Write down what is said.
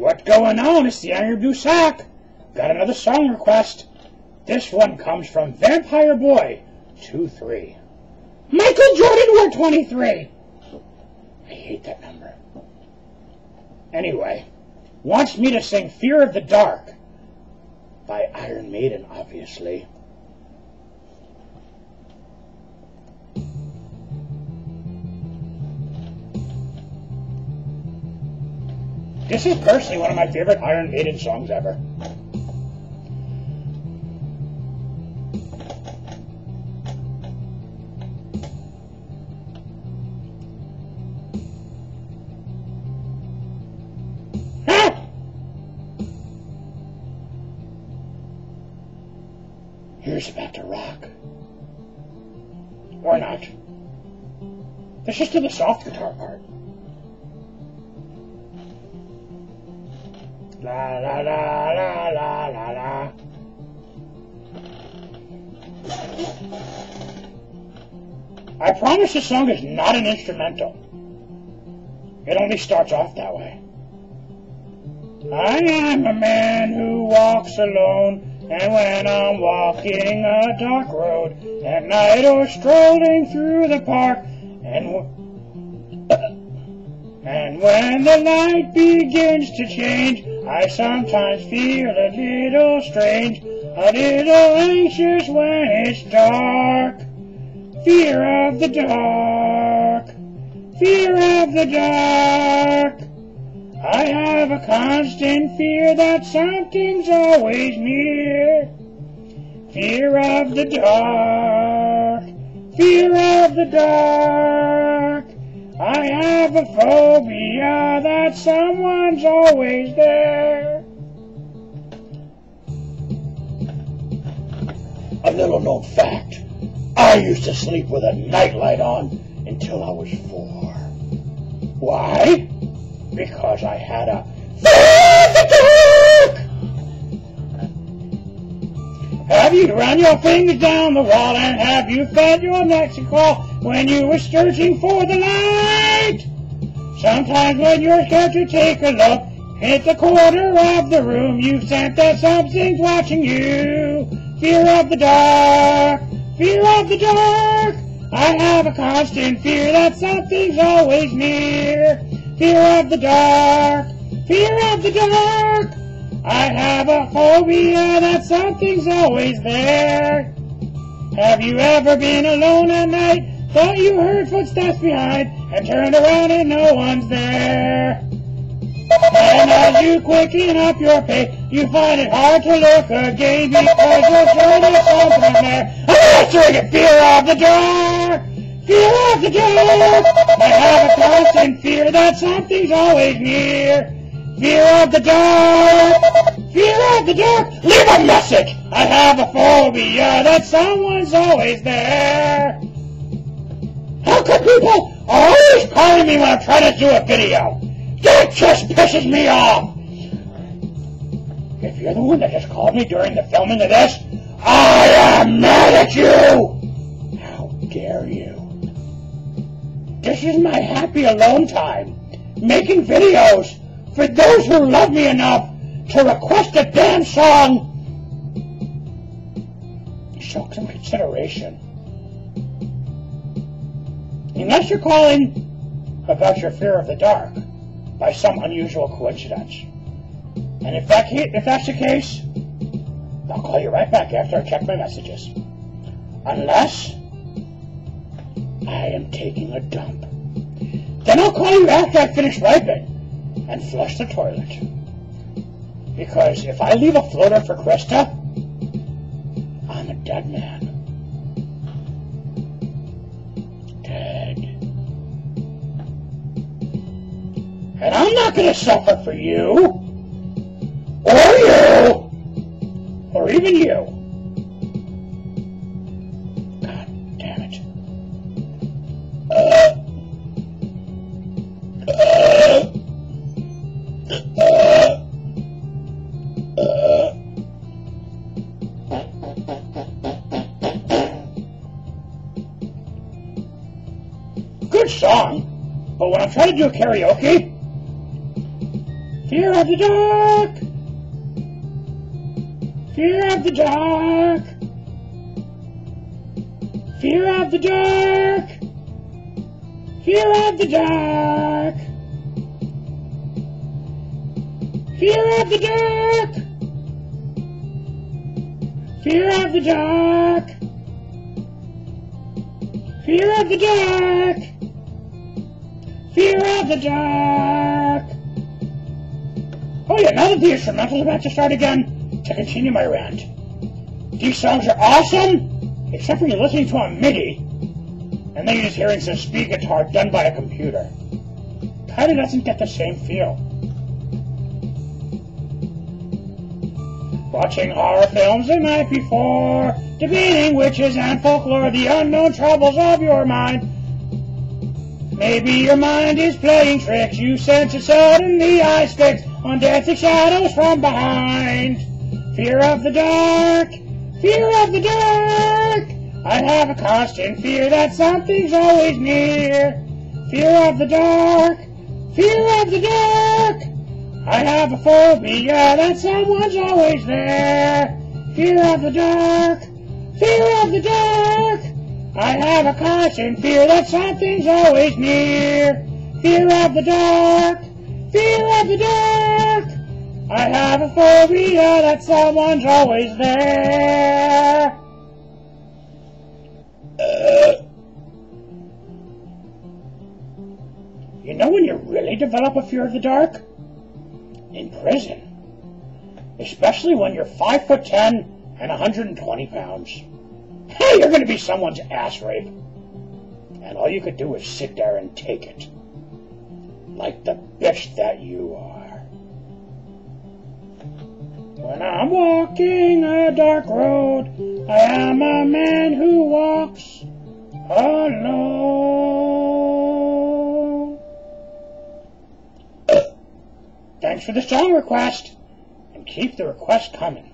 What's going on? It's the Angry Blue Sack. Got another song request. This one comes from Vampire Boy 23. Michael Jordan wore 23. I hate that number. Anyway, wants me to sing Fear of the Dark by Iron Maiden, obviously. This is personally one of my favorite Iron Maiden songs ever. Here's about to rock. Or not. Let's just do the soft guitar part. La la la la la la la. I promise this song is not an instrumental. It only starts off that way. I am a man who walks alone. And when I'm walking a dark road at night or strolling through the park, and when the light begins to change, I sometimes feel a little strange, a little anxious when it's dark. Fear of the dark, fear of the dark. I have a constant fear that something's always near. Fear of the dark, fear of the dark. I have a phobia that someone's always there. A little known fact, I used to sleep with a nightlight on until I was 4. Why? Because I had a fear of the dark. Have you run your fingers down the wall and have you felt your neck to crawl when you were searching for the light? Sometimes when you're scared to take a look, hit the corner of the room, you sense that something's watching you. Fear of the dark, fear of the dark. I have a constant fear that something's always near. Fear of the dark, fear of the dark. I have a phobia that something's always there. Have you ever been alone at night, thought you heard footsteps behind, and turned around and no one's there? And as you quicken up your pace, you find it hard to look again because you're sure there's something there. I'm answering it, fear of the dark. Fear of the dark. I have a constant fear that something's always near. Fear of the dark. Fear of the dark. Leave a message. I have a phobia that someone's always there. How come people are always calling me when I'm trying to do a video? That just pisses me off. If you're the one that just called me during the filming of this, I am mad at you. How dare you? This is my happy alone time, making videos for those who love me enough to request a damn song. Show some consideration. Unless you're calling about your fear of the dark by some unusual coincidence. And if that's the case, I'll call you right back after I check my messages. Unless I am taking a dump. Then I'll call you after I finish wiping and flush the toilet. Because if I leave a floater for Krista, I'm a dead man. Dead. And I'm not going to suffer for you, or you, or even you. God damn it. Good song, but when I'm trying to do karaoke, Fear of the dark. Fear of the dark. Fear of the dark. Fear of the dark. Fear of the dark. Fear of the dark. Fear of the dark. Fear of the dark. Oh yeah, now that the instrumental's about to start again, to continue my rant. These songs are awesome, except when you're listening to a MIDI, and then you're just hearing some speed guitar done by a computer. Kinda doesn't get the same feel. Watching horror films the night before, debating witches and folklore, the unknown troubles of your mind. Maybe your mind is playing tricks, you sense it suddenly eyes fixed on deathly shadows from behind. Fear of the dark, fear of the dark. I have a constant fear that something's always near. Fear of the dark, fear of the dark. I have a phobia that someone's always there. Fear of the dark, fear of the dark. I have a constant fear that something's always near. Fear of the dark, fear of the dark. I have a phobia that someone's always there. You know when you really develop a fear of the dark? In prison. Especially when you're 5'10" and 120 pounds. Hey, you're going to be someone's ass rape. And all you could do is sit there and take it. Like the bitch that you are. When I'm walking a dark road, I am a man who walks alone. Thanks for the song request. And keep the requests coming.